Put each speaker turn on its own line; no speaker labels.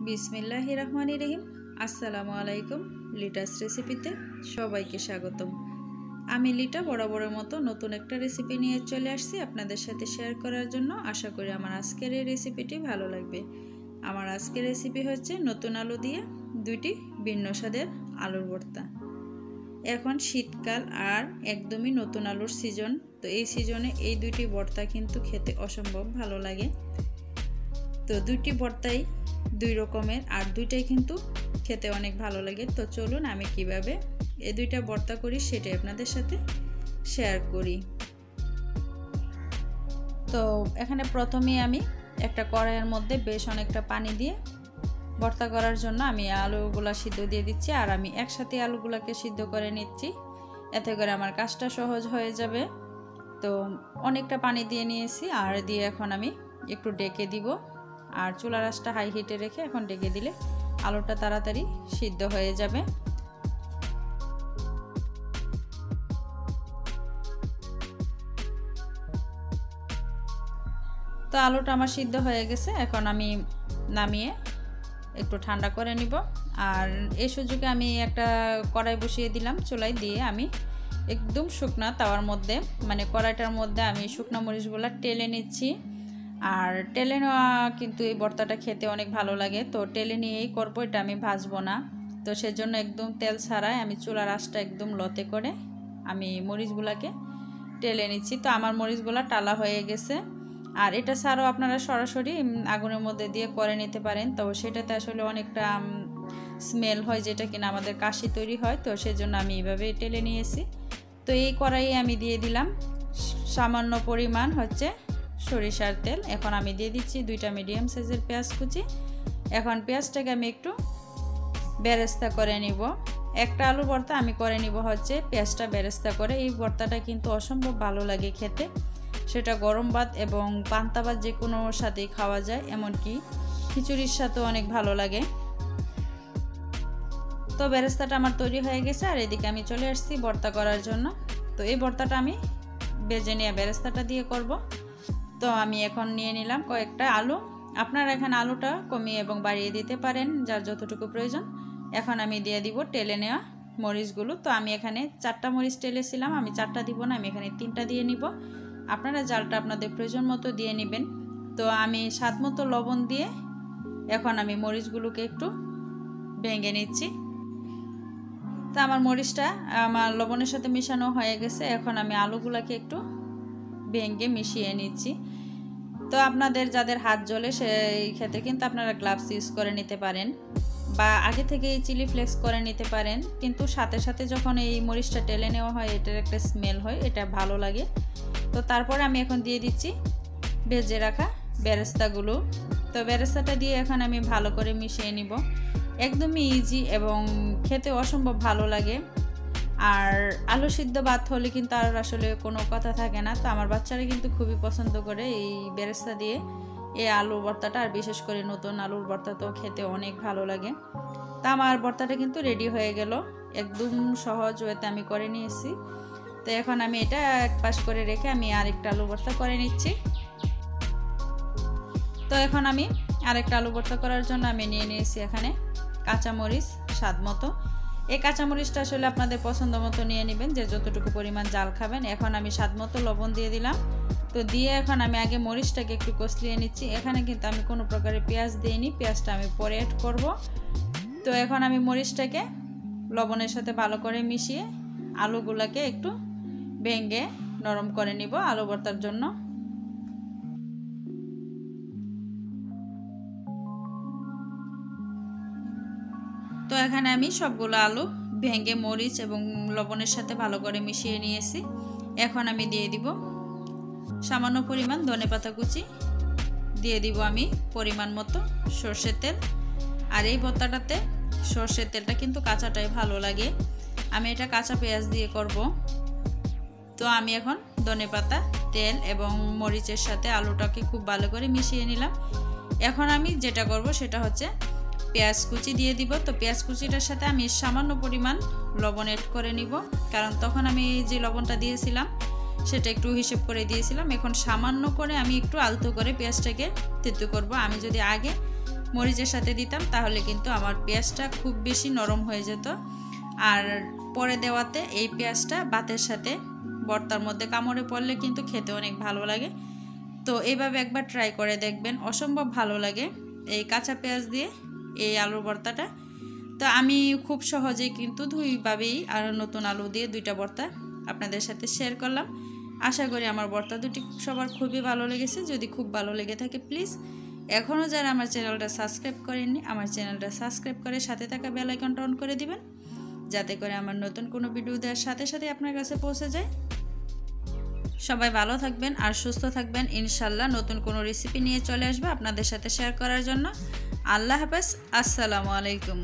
বিসমিল্লাহির রহমানির রহিম। আসসালামু আলাইকুম। লিটাস রেসিপিতে সবাইকে স্বাগতম। আমি লিটা বরাবরের মতো নতুন একটা রেসিপি নিয়ে চলে আসছি আপনাদের সাথে শেয়ার করার জন্য। আশা করি আমার আজকের এই রেসিপিটি ভালো লাগবে। আমার আজকের রেসিপি হচ্ছে নতুন আলু দিয়ে দুইটি ভিন্ন স্বাদের আলুর ভর্তা। এখন শীতকাল আর একদমই নতুন আলুর সিজন, তো এই সিজনে এই দুইটি ভর্তা কিন্তু খেতে অসম্ভব ভালো লাগে। তো দুইটি ভর্তাই দুই রকমের আর দুইটাই কিন্তু খেতে অনেক ভালো লাগে। তো চলুন আমি কিভাবে এই দুইটা ভর্তা করি সেটাই আপনাদের সাথে শেয়ার করি। তো এখানে প্রথমেই আমি একটা কড়াইয়ের মধ্যে বেশ অনেকটা পানি দিয়ে ভর্তা করার জন্য আমি আলুগুলা সিদ্ধ দিয়ে দিচ্ছি, আর আমি একসাথে আলুগুলাকে সিদ্ধ করে নিচ্ছি, এতে করে আমার কাজটা সহজ হয়ে যাবে। তো অনেকটা পানি দিয়ে নিয়েছি, আর দিয়ে এখন আমি একটু ডেকে দিব, আর চুলার আঁচটা হাই হিটে রেখে এখন ডেকে দিলে আলুটা তাড়াতাড়ি সিদ্ধ হয়ে যাবে। তো আলুটা আমার সিদ্ধ হয়ে গেছে, এখন আমি নামিয়ে একটু ঠান্ডা করে নিব। আর এই সুযোগে আমি একটা কড়াই বসিয়ে দিলাম চুলায়, দিয়ে আমি একদম শুকনা তাওয়ার মধ্যে মানে কড়াইটার মধ্যে আমি শুকনা মরিচগুলো টেলে নিচ্ছি। আর টেলে নেওয়া কিন্তু এই ভর্তাটা খেতে অনেক ভালো লাগে, তো টেলে নিয়েই করবো, এটা আমি ভাজবো না। তো সেজন্য একদম তেল ছাড়াই আমি চুলার আঁচটা একদম লতে করে আমি মরিচগুলোকে টেলে নিচ্ছি। তো আমার মরিচগুলো টালা হয়ে গেছে। আর এটা ছাড়াও আপনারা সরাসরি আগুনের মধ্যে দিয়ে করে নিতে পারেন, তো সেটাতে আসলে অনেকটা স্মেল হয়, যেটা কিনা আমাদের কাশি তৈরি হয়। তো সেজন্য আমি এইভাবে টেলে নিয়েছি। তো এই কড়াইয়ে আমি দিয়ে দিলাম সামান্য পরিমাণ হচ্ছে সরিষার তেল। এখন আমি দিয়ে দিচ্ছি দুইটা মিডিয়াম সাইজের পেঁয়াজ কুচি। এখন পেঁয়াজটাকে আমি একটু বেরেস্তা করে নিব। একটা আলু ভর্তা আমি করে নিব হচ্ছে পেঁয়াজটা বেরেস্তা করে। এই ভর্তাটা কিন্তু অসম্ভব ভালো লাগে খেতে, সেটা গরম ভাত এবং পান্তা ভাত যে কোনো সাথেই খাওয়া যায়, এমনকি খিচুড়ির সাথেও অনেক ভালো লাগে। তো বেরেস্তাটা আমার তৈরি হয়ে গেছে, আর এদিকে আমি চলে আসছি ভর্তা করার জন্য। তো এই ভর্তাটা আমি ভেজে নিয়ে বেরেস্তাটা দিয়ে করব। তো আমি এখন নিয়ে নিলাম কয়েকটা আলু। আপনারা এখানে আলুটা কমিয়ে এবং বাড়িয়ে দিতে পারেন যার যতটুকু প্রয়োজন। এখন আমি দিয়ে দিব টেলে নেওয়া মরিচগুলো। তো আমি এখানে 4টা মরিচ টেলেছিলাম, আমি 4টা দিব না, আমি এখানে 3টা দিয়ে নিব। আপনারা জালটা আপনাদের প্রয়োজন মতো দিয়ে নেবেন। তো আমি স্বাদ মতো লবণ দিয়ে এখন আমি মরিচগুলোকে একটু ভেঙে নিচ্ছি। তো আমার মরিচটা আমার লবণের সাথে মিশানো হয়ে গেছে। এখন আমি আলুগুলোকে একটু ভেঙে মিশিয়ে নিচ্ছি। তো আপনাদের যাদের হাত জ্বলে সেই ক্ষেত্রে কিন্তু আপনারা গ্লাভস ইউজ করে নিতে পারেন, বা আগে থেকে এই চিলি ফ্লেক্স করে নিতে পারেন। কিন্তু সাথে সাথে যখন এই মরিচটা টেলে নেওয়া হয় এটার একটা স্মেল হয়, এটা ভালো লাগে। তো তারপরে আমি এখন দিয়ে দিচ্ছি ভেজে রাখা বেরেস্তাগুলো। তো বেরেস্তাটা দিয়ে এখন আমি ভালো করে মিশিয়ে নিব। একদমই ইজি এবং খেতে অসম্ভব ভালো লাগে। আর আলু সিদ্ধ ভাত হলে কিন্তু আর আসলে কোনো কথা থাকে না। তো আমার বাচ্চারা কিন্তু খুবই পছন্দ করে এই বেরেস্তা দিয়ে এই আলু ভর্তাটা, আর বিশেষ করে নতুন আলুর ভর্তা তো খেতে অনেক ভালো লাগে। তা আমার ভর্তাটা কিন্তু রেডি হয়ে গেল, একদম সহজ ওয়েতে আমি করে নিয়েছি। তো এখন আমি এটা এক পাশ করে রেখে আমি আরেকটা আলু ভর্তা করে নিচ্ছি। তো এখন আমি আরেকটা আলু ভর্তা করার জন্য আমি নিয়ে নিয়েছি এখানে কাঁচামরিচ স্বাদ মতো। এই কাঁচামরিচটা আসলে আপনাদের পছন্দ মতো নিয়ে নেবেন, যে যতটুকু পরিমাণ জাল খাবেন। এখন আমি স্বাদ মতো লবণ দিয়ে দিলাম। তো দিয়ে এখন আমি আগে মরিচটাকে একটু কষলিয়ে নিচ্ছি। এখানে কিন্তু আমি কোনো প্রকারের পেঁয়াজ দিইনি, পেঁয়াজটা আমি পরে অ্যাড করব। তো এখন আমি মরিচটাকে লবণের সাথে ভালো করে মিশিয়ে আলুগুলোকে একটু ভেঙে নরম করে নিব আলু ভর্তার জন্য। তো এখানে আমি সবগুলো আলু ভেঙে মরিচ এবং লবণের সাথে ভালো করে মিশিয়ে নিয়েছি। এখন আমি দিয়ে দিব সামান্য পরিমাণ ধনেপাতা কুচি, দিয়ে দিব আমি পরিমাণ মতো সরষের তেল। আর এই ভর্তাটাতে সরষের তেলটা কিন্তু কাঁচাটাই ভালো লাগে, আমি এটা কাঁচা পেঁয়াজ দিয়ে করব। তো আমি এখন ধনেপাতা, তেল এবং মরিচের সাথে আলুটাকে খুব ভালো করে মিশিয়ে নিলাম। এখন আমি যেটা করব সেটা হচ্ছে পেঁয়াজ কুচি দিয়ে দিব। তো পেঁয়াজ কুচিটার সাথে আমি সামান্য পরিমাণ লবণ অ্যাড করে নিব, কারণ তখন আমি যে লবণটা দিয়েছিলাম সেটা একটু হিসেব করে দিয়েছিলাম। এখন সামান্য করে আমি একটু আলতো করে পেঁয়াজটাকে তেতো করব। আমি যদি আগে মরিচের সাথে দিতাম তাহলে কিন্তু আমার পেঁয়াজটা খুব বেশি নরম হয়ে যেত। আর পরে দেওয়াতে এই পেঁয়াজটা ভাতের সাথে ভর্তার মধ্যে কামড়ে পড়লে কিন্তু খেতে অনেক ভালো লাগে। তো এইভাবে একবার ট্রাই করে দেখবেন, অসম্ভব ভালো লাগে এই কাঁচা পেঁয়াজ দিয়ে এই আলুর ভর্তাটা। তো আমি খুব সহজেই কিন্তু দুইভাবেই আর নতুন আলু দিয়ে দুইটা ভর্তা আপনাদের সাথে শেয়ার করলাম। আশা করি আমার ভর্তা দুটি সবার খুবই ভালো লেগেছে। যদি খুব ভালো লেগে থাকে প্লিজ এখনও যারা আমার চ্যানেলটা সাবস্ক্রাইব করেননি আমার চ্যানেলটা সাবস্ক্রাইব করে সাথে থাকা বেল আইকনটা অন করে দিবেন, যাতে করে আমার নতুন কোনো ভিডিও দেওয়ার সাথে সাথে আপনার কাছে পৌঁছে যায়। সবাই ভালো থাকবেন আর সুস্থ থাকবেন। ইনশাল্লাহ নতুন কোনো রেসিপি নিয়ে চলে আসবে আপনাদের সাথে শেয়ার করার জন্য। আল্লাহ হাফেজ, আসসালামু আলাইকুম।